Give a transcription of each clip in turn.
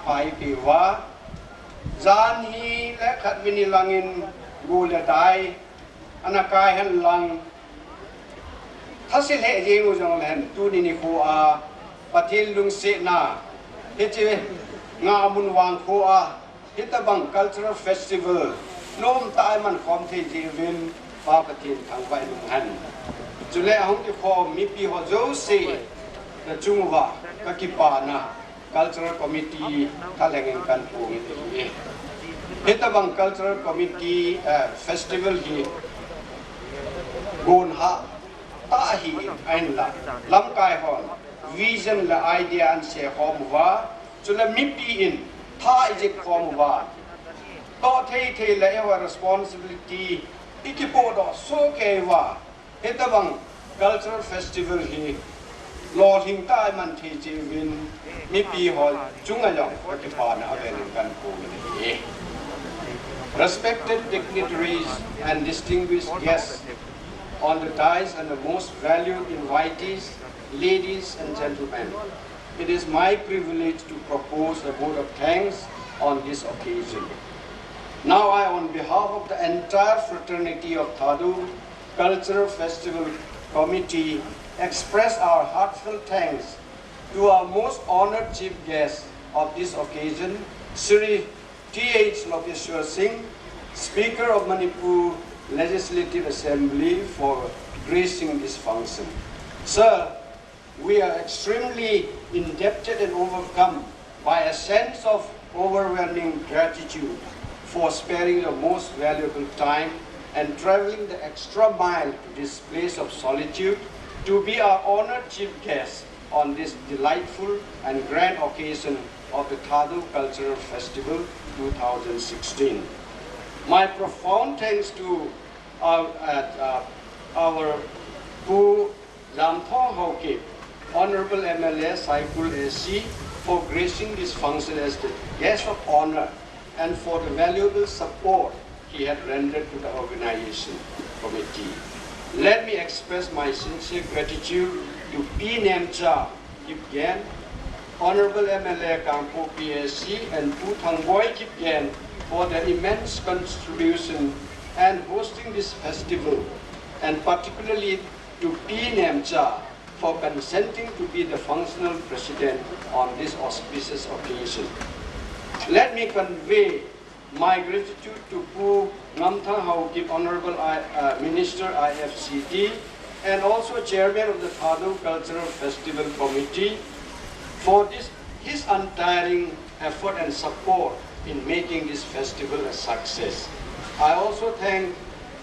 pai piwa zan hi le khat vini langin gula dai anakai han lang thasil he jeng ujong len tu ni khu a pathil lung se na heche nga mun wang khu a hitabang cultural festival nom tai man khom the jewin pa pathil thang vai lung han chule hong ki kho mi pi ho jo se the chungwa ka ki pa na cultural committee kalengin kan pu ni hitabang cultural committee festival hi gon ha ta hi ain la lam kai hon vision la idea an se hom wa chula mi pi in tha is it hom wa to the la ewa responsibility ikipo do so ke wa hitabang cultural festival hi Lord hing tai man the chi win mi pi hol chunga yong ki pa na aven kan pu ni respected dignitaries and distinguished guests on the dais and the most valued invitees, ladies and gentlemen, it is my privilege to propose a vote of thanks on this occasion. Now I, on behalf of the entire fraternity of Thadu Cultural Festival Committee, express our heartfelt thanks to our most honored chief guest of this occasion, Sri T.H. Lokeshwar Singh, Speaker of Manipur Legislative Assembly, for gracing this function. Sir, we are extremely indebted and overcome by a sense of overwhelming gratitude for sparing the most valuable time and traveling the extra mile to this place of solitude to be our honored chief guest on this delightful and grand occasion of the Thadu Cultural Festival 2016. My profound thanks to our Pu Lamthong Haokip, Honorable MLA Saiful AC, for gracing this function as the guest of honor and for the valuable support he had rendered to the organization committee. Let me express my sincere gratitude to P. Nemcha Kipgen, Honorable MLA Kampo PSC, and Pu Thangboy Kipgen for their immense contribution and hosting this festival, and particularly to P. Nemcha for consenting to be the functional president on this auspicious occasion. Let me convey my gratitude to Pu Ngamthang Haokip, Honorable Minister IFCD, and also Chairman of the Thadu Cultural Festival Committee for his untiring effort and support in making this festival a success. I also thank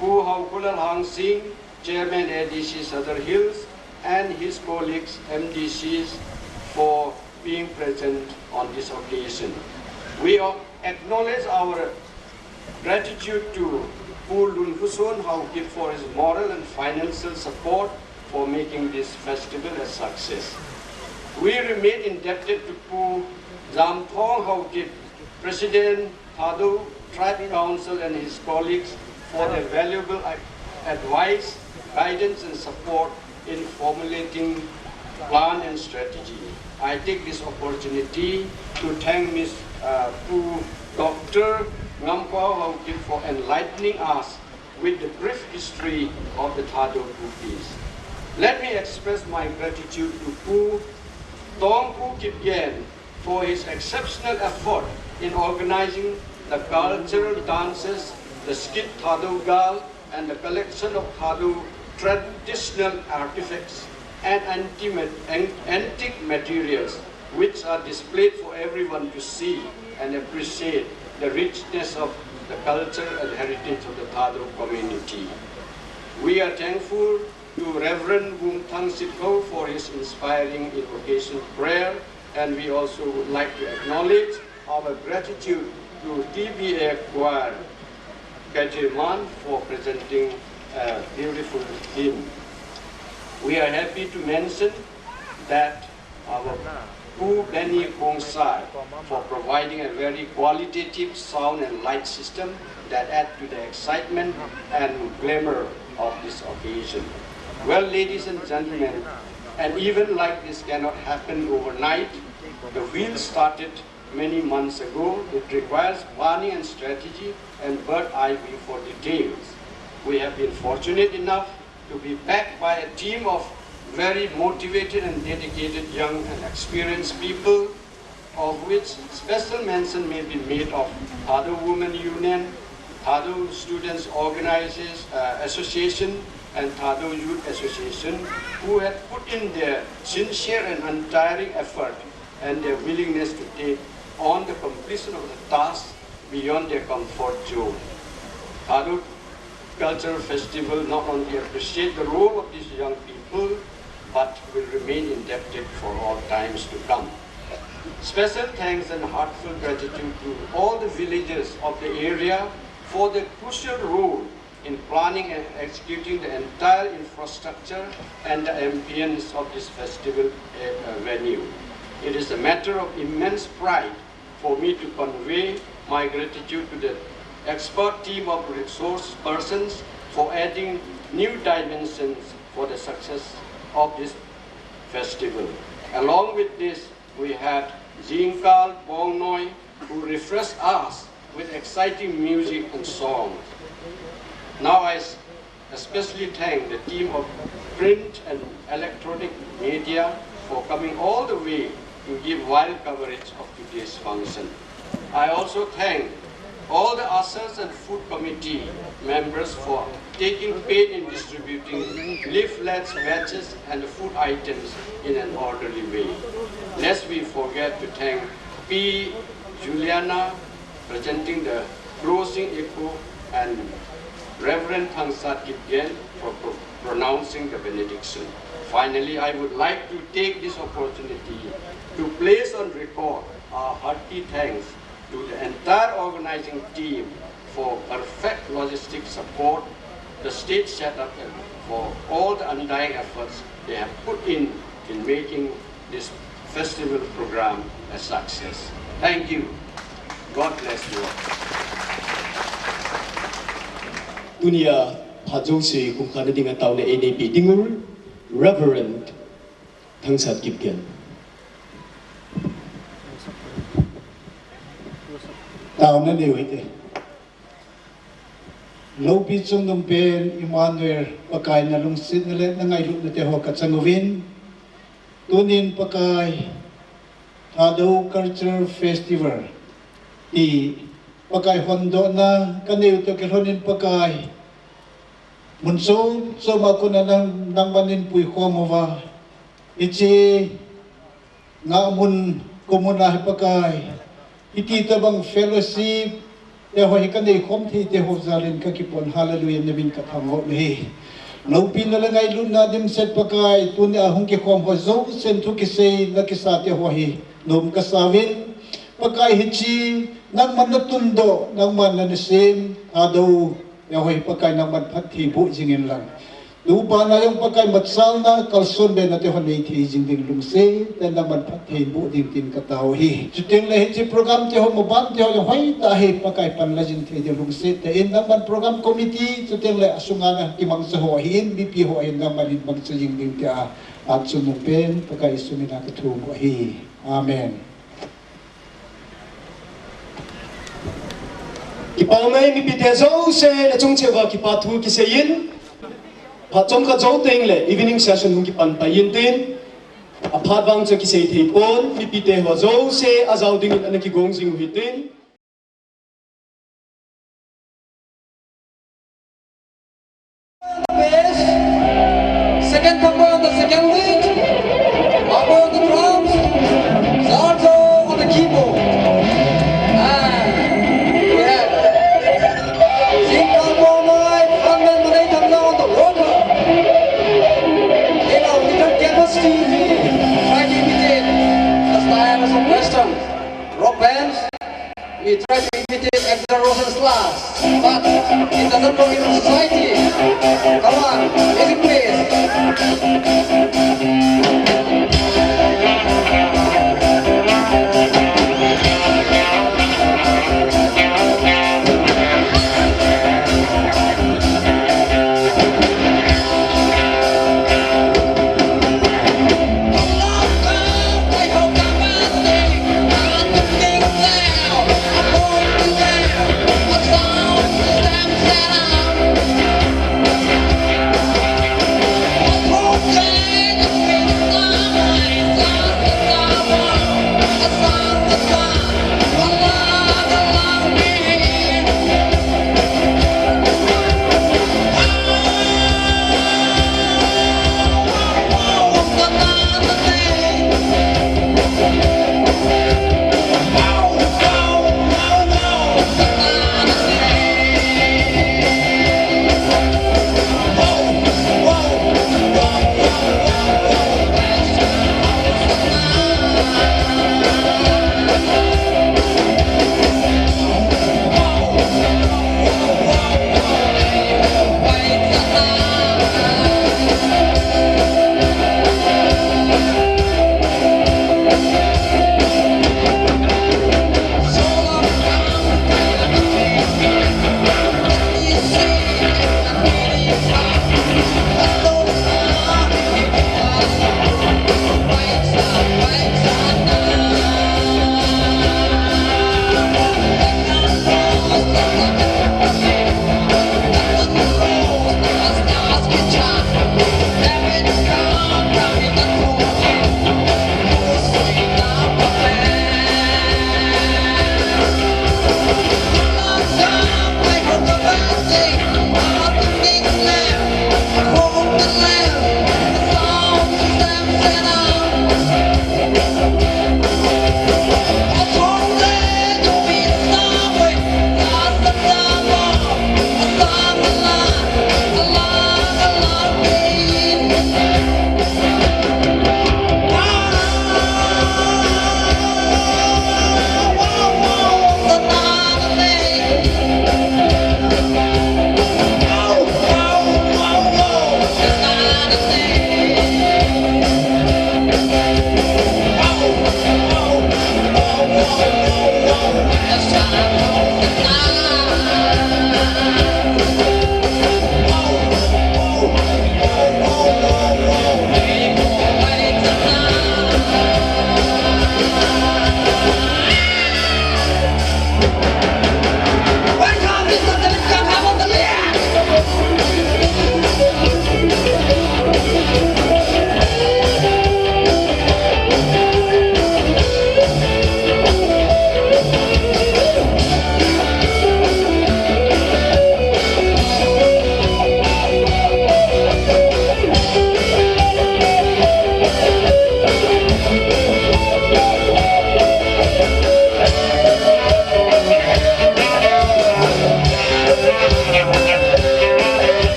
Pu Haukulal Hang Singh, Chairman ADC Southern Hills, and his colleagues MDCs for being present on this occasion. We acknowledge our gratitude to Pu Lunfuson Haokip for his moral and financial support for making this festival a success. We remain indebted to Pu Zamthong Haokip, President Thadu Tribe Council, and his colleagues for their valuable advice, guidance and support in formulating plan and strategy. I take this opportunity to thank Ms. Pu Dr. Ngamkwa Haokip for enlightening us with the brief history of the Thadu Bugis. Let me express my gratitude to Pu Tongpu Kipgen for his exceptional effort in organizing the cultural dances, the skit Thadu Gal, and the collection of Thadu traditional artifacts and antique materials, which are displayed for everyone to see and appreciate the richness of the culture and heritage of the Thadu community. We are thankful to Reverend Wung Thang Sitho for his inspiring invocation prayer, and we also would like to acknowledge our gratitude to TBA Choir Kajirman for presenting a beautiful hymn. We are happy to mention that our Pu Benny Kongsai for providing a very qualitative sound and light system that add to the excitement and glamour of this occasion. Well, ladies and gentlemen, an event like this cannot happen overnight. The wheels started many months ago. It requires planning and strategy and bird eye view for details. We have been fortunate enough to be backed by a team of very motivated and dedicated young and experienced people, of which special mention may be made of Thado Women Union, Thado Students Organizers Association, and Thado Youth Association, who have put in their sincere and untiring effort and their willingness to take on the completion of the task beyond their comfort zone. Thado Cultural Festival not only appreciates the role of these young people, but will remain indebted for all times to come. Special thanks and heartfelt gratitude to all the villagers of the area for their crucial role in planning and executing the entire infrastructure and the ambience of this festival venue. It is a matter of immense pride for me to convey my gratitude to the expert team of resource persons for adding new dimensions for the success of this festival. Along with this, we had Jinkal Bongnoi, who refreshed us with exciting music and songs. Now I especially thank the team of print and electronic media for coming all the way to give wild coverage of today's function. I also thank all the ushers and food committee members for taking part in distributing leaflets, badges, and food items in an orderly way. Lest we forget to thank P. Juliana, presenting the closing echo, and Reverend Thangsat Kipgen for pronouncing the benediction. Finally, I would like to take this opportunity to place on record our hearty thanks to the entire organizing team for perfect logistic support, the stage setup, and for all the undying efforts they have put in making this festival program a success. Thank you. God bless you all. Dunia Pajosi Kumkana dengan tahun NAP Dingul, Reverend Thangsat Kipgen. Tahun na niyo ito. Lopi chung nung pen Emmanuel pakay na lungsit nila na ngayon na teho katsanguvin. Tunin pakay Thado Culture Festival. Di pakay hondo na kaniyo to kilonin pakay. Munso so makuna nang manin puy homova. Ichi nga mun komunah pakay. Itita bang fellowship teho hikanay komti teho zalin kakipon hallelujah nabin katango lehi. Laupin na lang ay lunadim set pakay tuni ahong kikom ho zo sentu kisay nakisate ho hi nom kasawin pakay hichi nang manatundo nang mananisim adaw yahoy pakay nang manpatibo jingin lang. Lupa na yung pakay matsal na kalson ben natin honay tijing ding lumse dan nang manpatibo ding tin katawi. Juting lahit si program tiho maban tiho yung hoy tahi pakay panlajin tiho lumse tain nang man program committee juting lah asungan kimang sahohin BP hoin nang malin magsajing ding tia at sumupen pakay sumina katubo hi. Amen. Kipamay mipitezo se na chungchewa kipatu kisayin. Patong ka zo le evening session hung kipan payintin. Apat bang sa kisay tipon mipite ho zo se azaw dingin anak kigong sing hitin. Second number on the second beat, Papa on the drums, Zarzo on the keyboard, and we have Zinka Bonai, Frontman Manay Tamla on the rotor. In our little capacity, we try to imitate the styles of Western rock bands. We try to imitate Axl Rose's last, but it doesn't work in society. Come on, music please. I hope I'm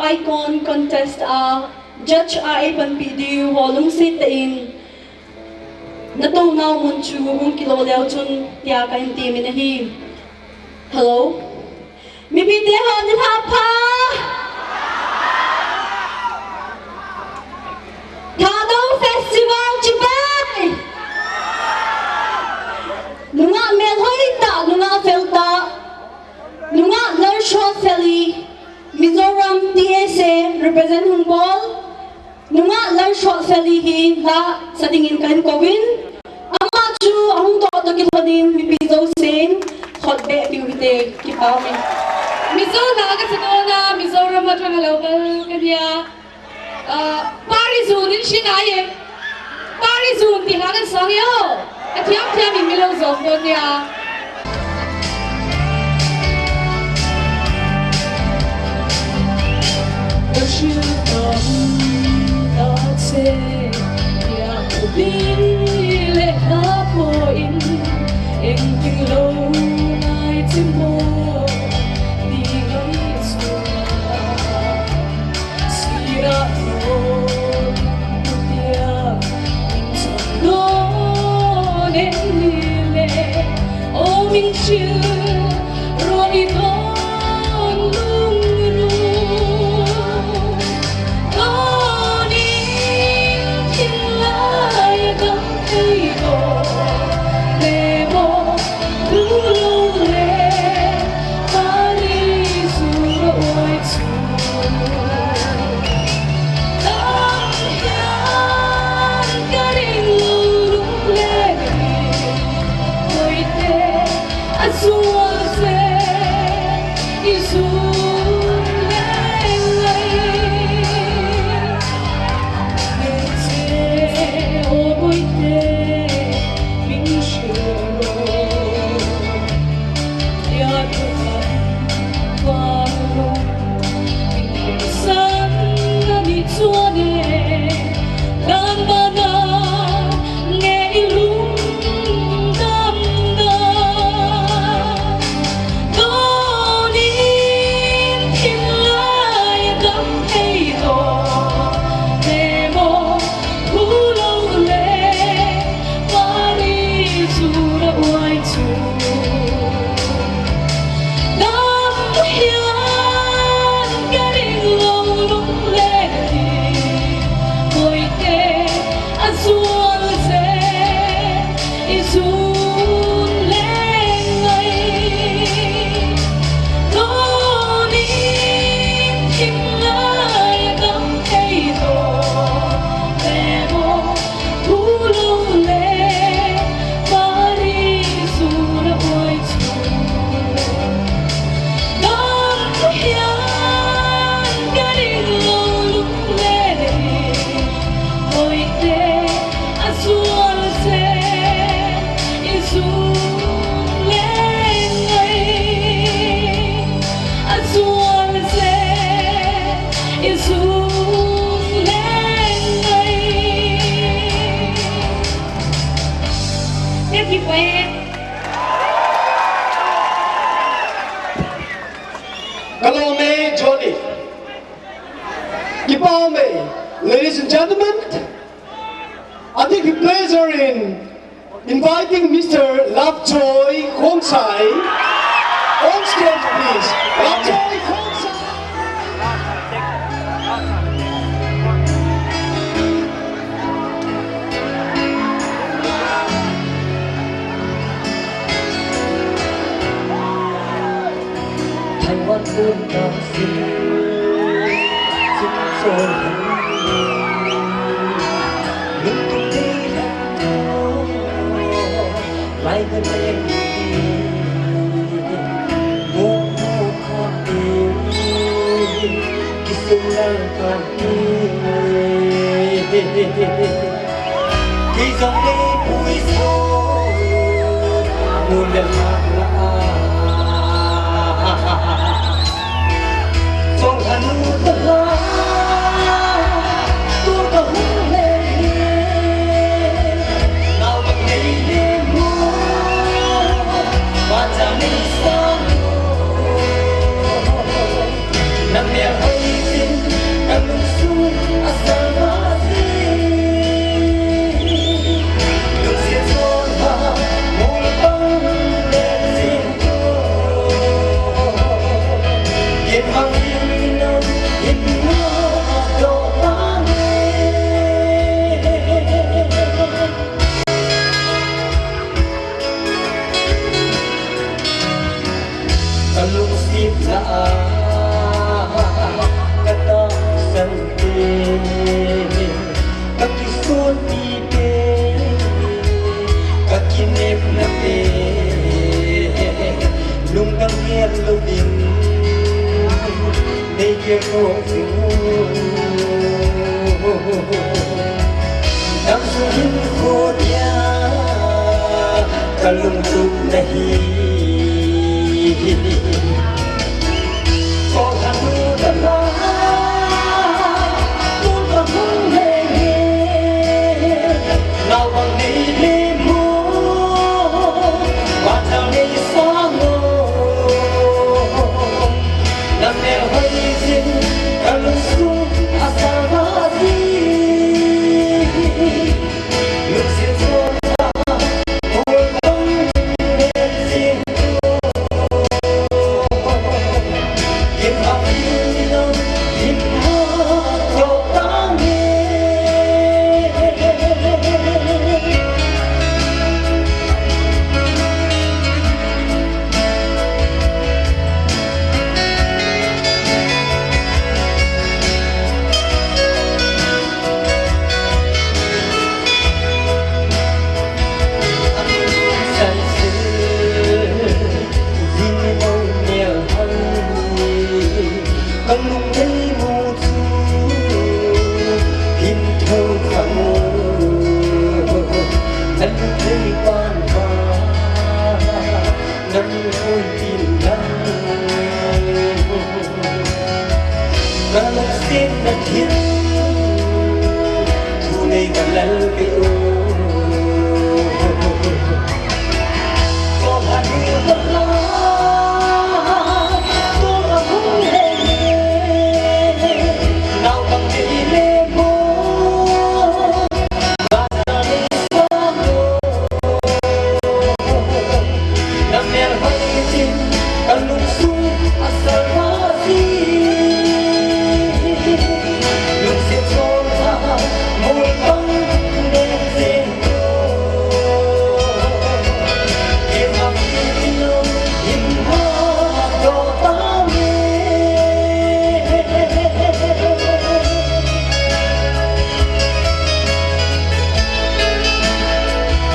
icon contest judge ipan video holung sit in nato now mun chu hung kilo leo chun tia ka in team in hi hello mi bi de ho ni ha pa Thado festival chi bai nunga mel hoi ta nunga felta nunga lar shot feli Mizoram TSA represent Hungbol nunga lar shot feli hi la sa tingin kan Kowin ama chu ahung to kilodin mi pizo sen khot be biwite ki pawmi Mizo na ka sa Mizoram matang local kanya Parizun in Shinaye Parizun tihagan sangyo tiam mi milo zong don ya Mình chưa rồi con lung ru con in thiên lai gắng thấy đồ để bộ cứ lâu lệ ta đi dù rồi chuồn tâm hiền cả đình lúc lệ ngồi tê Suase isun lengai Nece oboite minshiro Ya Tuhan Paro Minsan nami tuane Dan mana ngeilu Kalome Johnny. Kipaume, ladies and gentlemen, I think the pleasure in inviting Mr. Lovejoy Kongsai on stage, please. Lovejoy Kongsai. Taiwan buồn đau xưa xin rồi nhưng tôi thấy đó lại gần em ngô con yêu khi sương lan còn khi dòng đi bụi phố muôn đêm lạc Song hanu telah tu tahu leh Nau baknei mu Macam ni sang Nam yang hai Đang duyên khô nhà cả lung tung nahi có thằng đã nói tôi có không hề nghe nào bằng đi đi mua và thằng đi xa ngô nằm nèo hơi dinh cả lung tung asarasi lúc xin cho ta một đông đêm riêng yên lòng yên lòng yên mơ cho ta nghe san sưa riêng đâu nghèo hơn con lung thấy mù chu hin thâu khẳng anh thấy quan hoa năm thôi tin đắng mà lúc xin đã thiên thu này còn lăn cái ô có hạt mưa bất lo tôi là không hề nghe nào bằng đi lên mô và ra đi xa ngô nằm nèo hơi tin cả lung sung asarasi lúc xin cho ta một bóng đêm riêng yên lòng yên lòng yên hoa cho ta nghe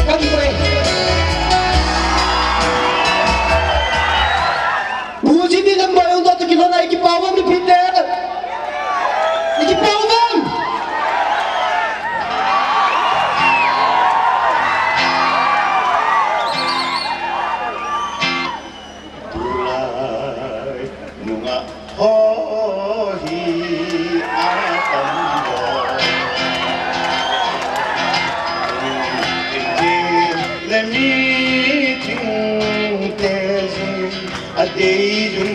các vị ơi Buji din ang bayong dati kila na ikipawan ni Peter. Ikipawan! Tulay nunga hohi atando le meeting tezi adeyun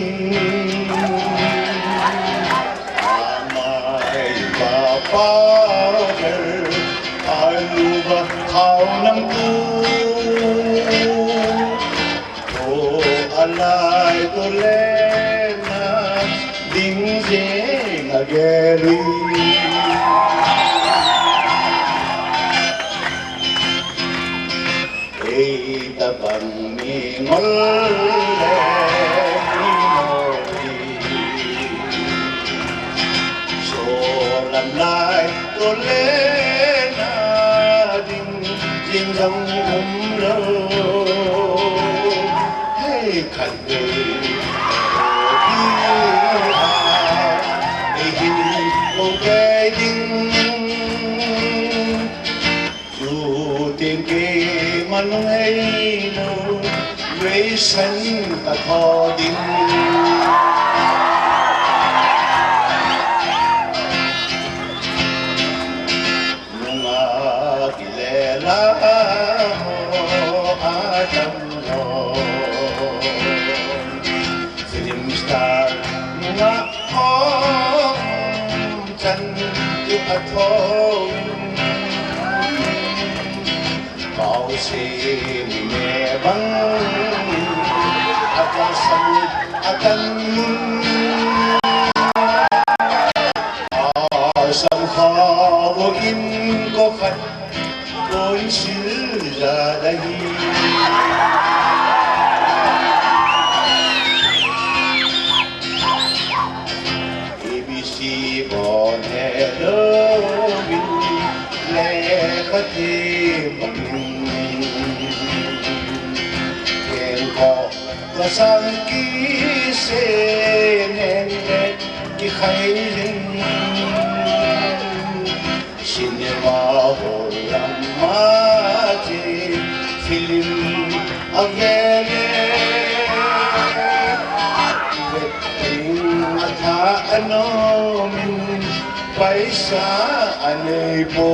amai bapagar aluba thau nam tu Oh, alay to lena ding jing ageri. Ei tabang ni ngolle ni mori. So lalay to lena ding jing jang umlo. Khăn đời để hình một cái đinh dù tiền kê mà nó hay đâu với sân ta thò đinh nhưng mà kỳ lệ la ho a tâm lo star nga om chan yu athong bao se me bang atasan akan sam kho in có khát ôi xứ ra đây ABC bon hello le khati bằng khen có sang ký se nên ki khai rin cinema hồ lam ma chi film avele wedding atha anomin paisa anepo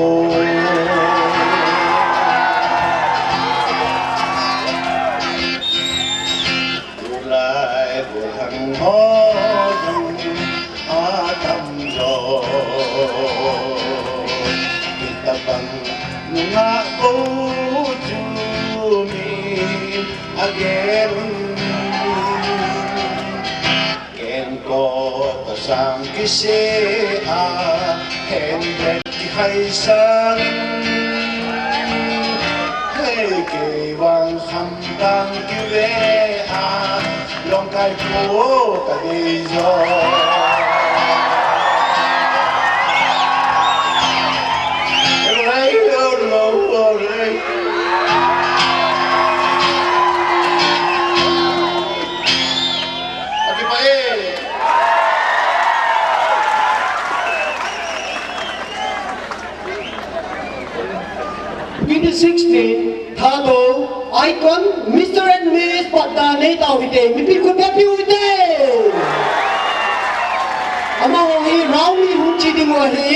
sang kise a hen bet ki khai sang hey ke wang kham dang ki ve a long kai ko ka de zo Thado icon Mr. and Miss Padane tau hite mipil ko happy hite ama ho hi round ni hu chi ding wa hi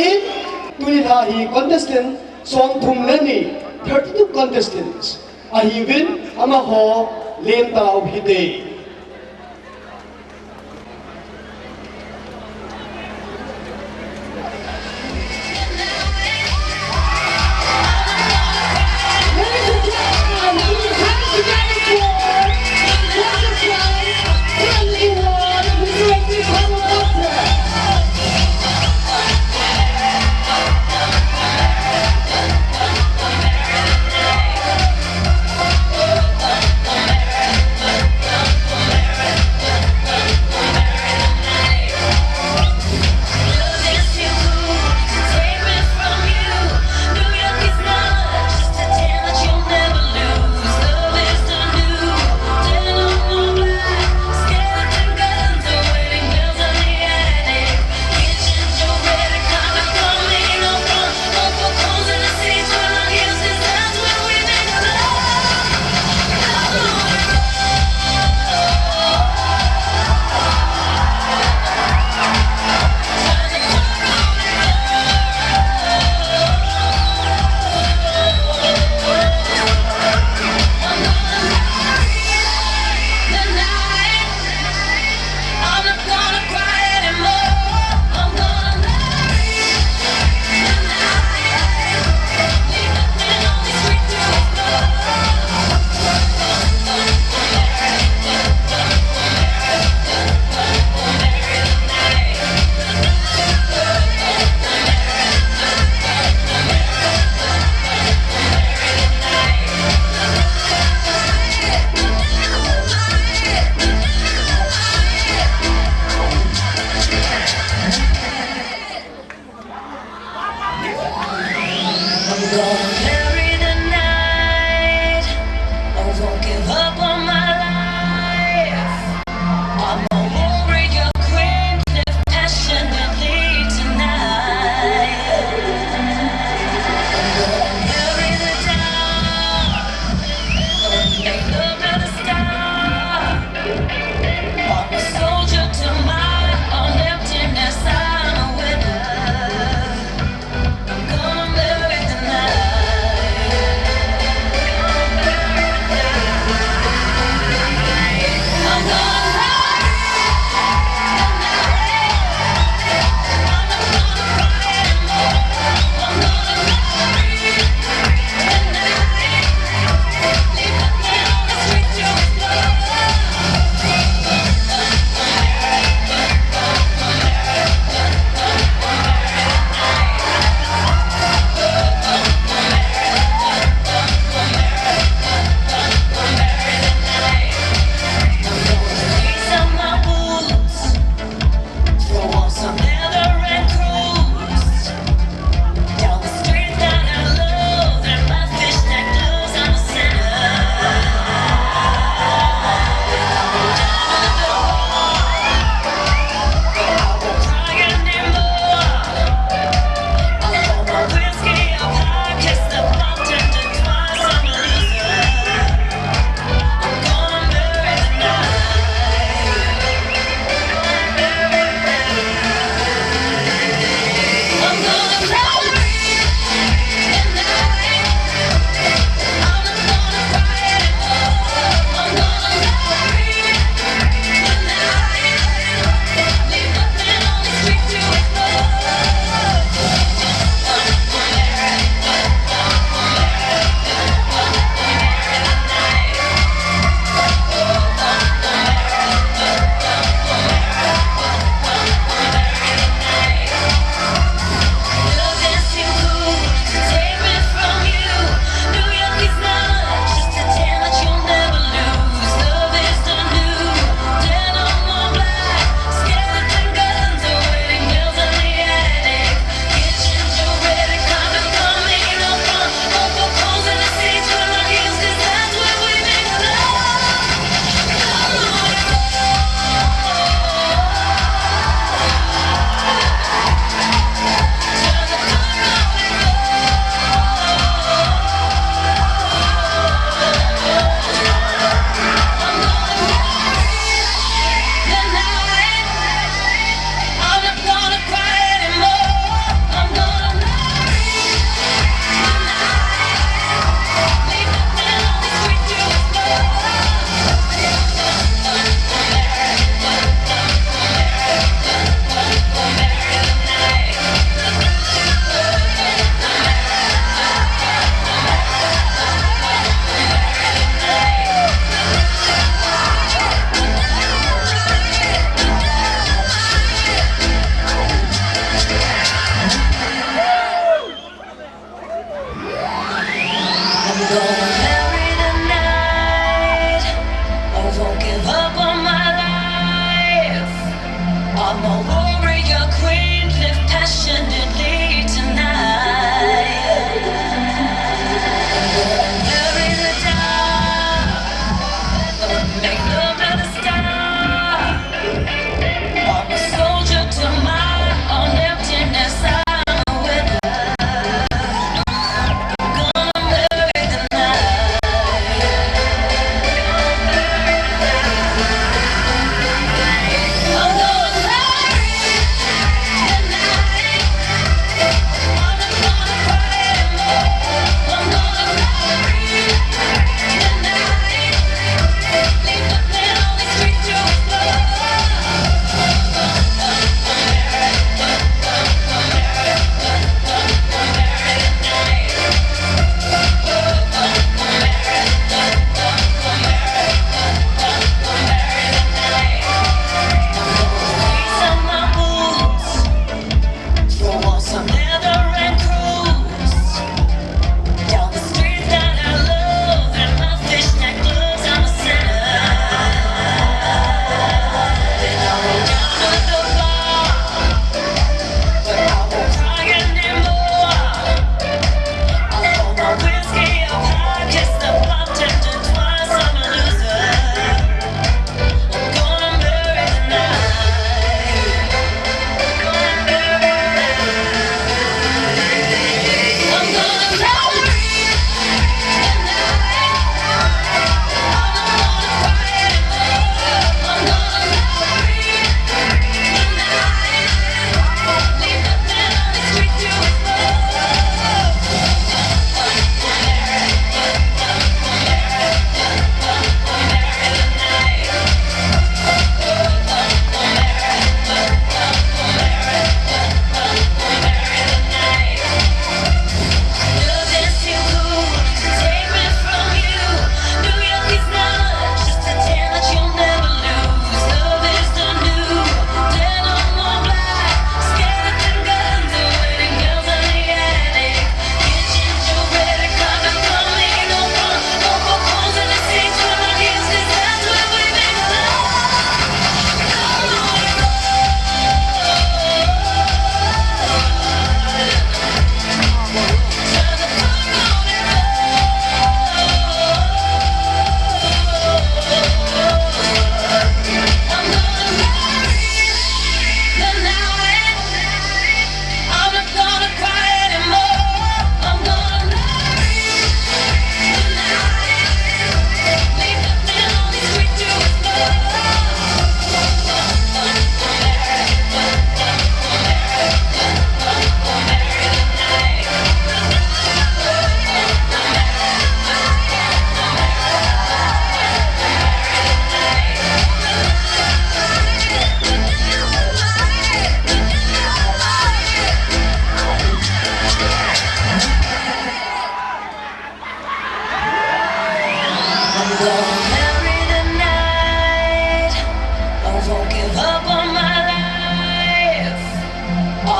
tui tha hi contestant song thum lani 32 contestants a hi win ama ho lem tau hite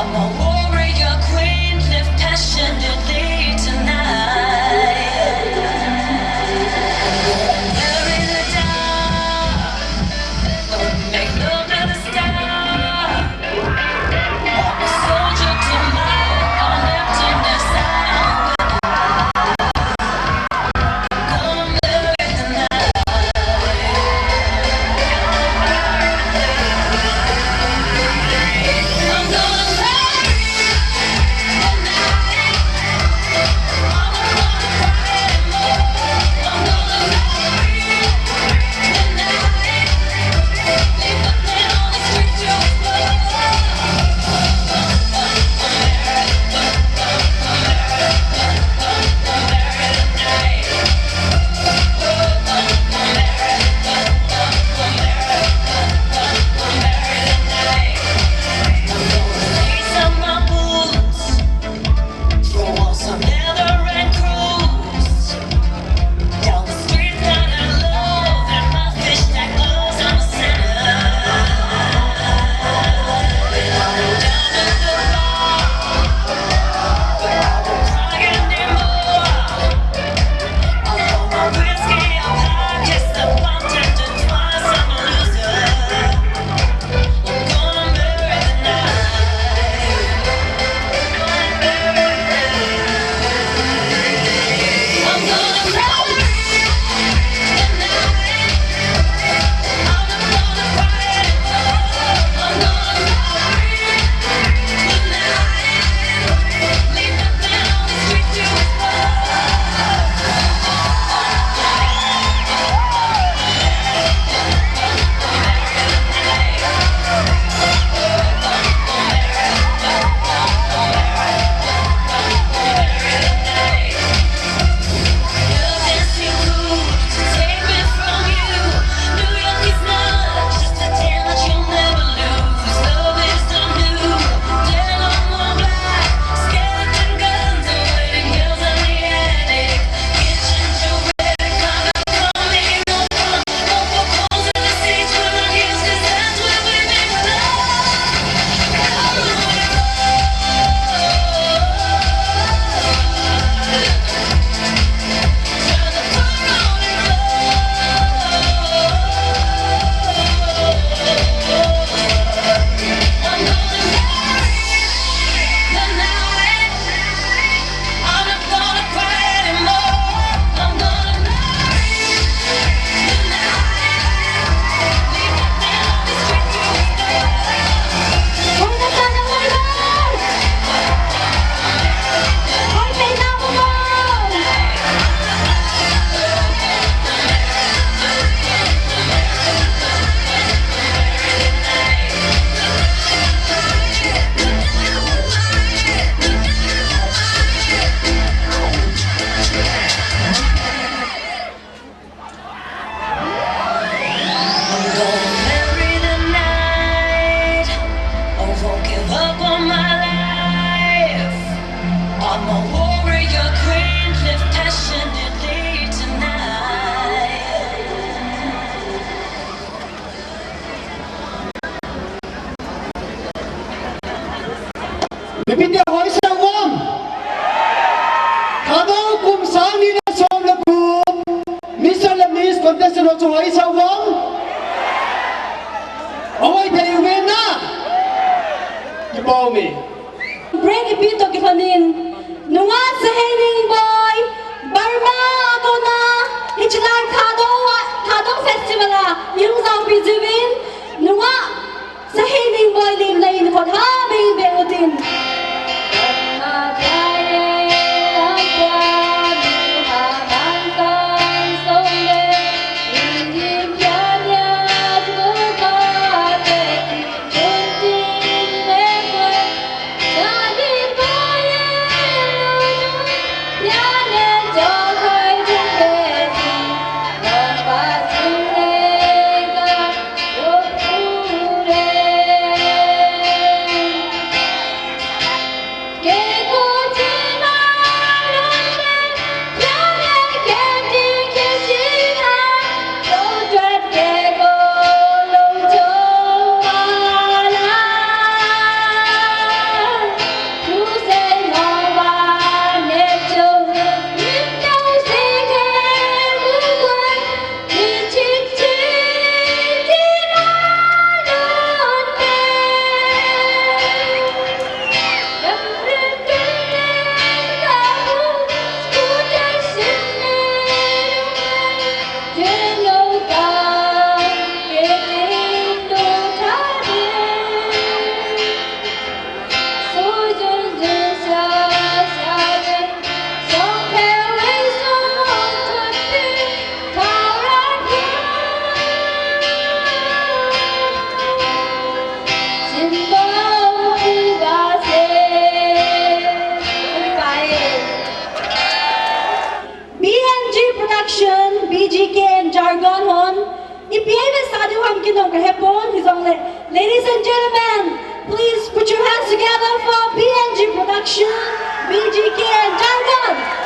I'm a warrior queen, live passionately tonight. Bury the dark, make love to the stars. I'm a soldier to my own emptiness. Come bury the night. I'm gonna bury the night. I'm not gonna cry anymore. I'm gonna bury the night. Leave nothing on the street to lace up my boots, throw on some leather and cruise down the street down in love and my fishnet gloves. I'm a sinner. Been on down to the bar, but I won't cry anymore. I'll hold my whiskey up high, kiss the bomb, tempted twice. I'm a loser. I'm gonna bury the night. I'm gonna bury the night. I'm not gonna cry anymore. I'm gonna bury the night. Leave nothing on the street to bury the night. I won't give up on my life. I'm a warrior queen, live passionately tonight. Pipitya hoy sa wam. Kadaw kum sani na som lagu. Mr. Lamis contestant also hoy sa wam. Away tayo win na. Gibaw mi. Bring ipito kifanin. Nunga sa Henning Boy. Barma ako na. Ichilang Kadong Festival yung zang pijuin. Nunga sa Henning Boy lim na inipot habing beotin. Ladies and gentlemen, please put your hands together for PNG Production, BGK and Jargon.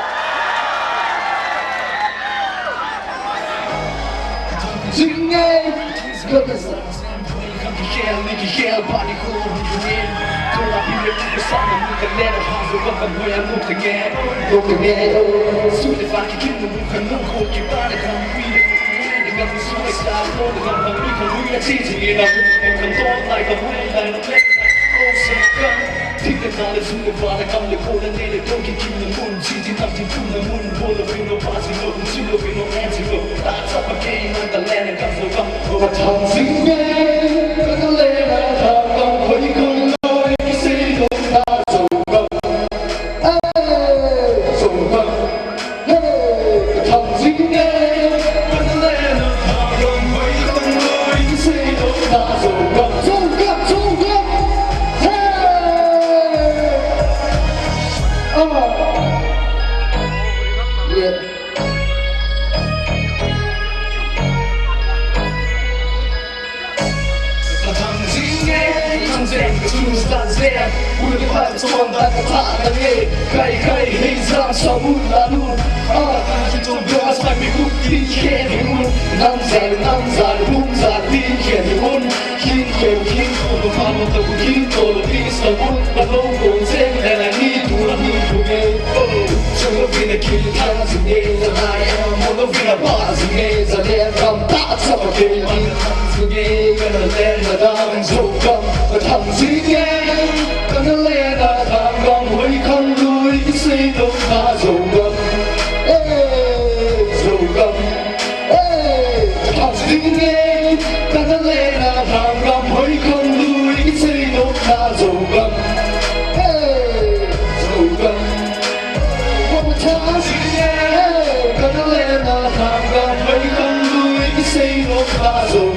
Say no,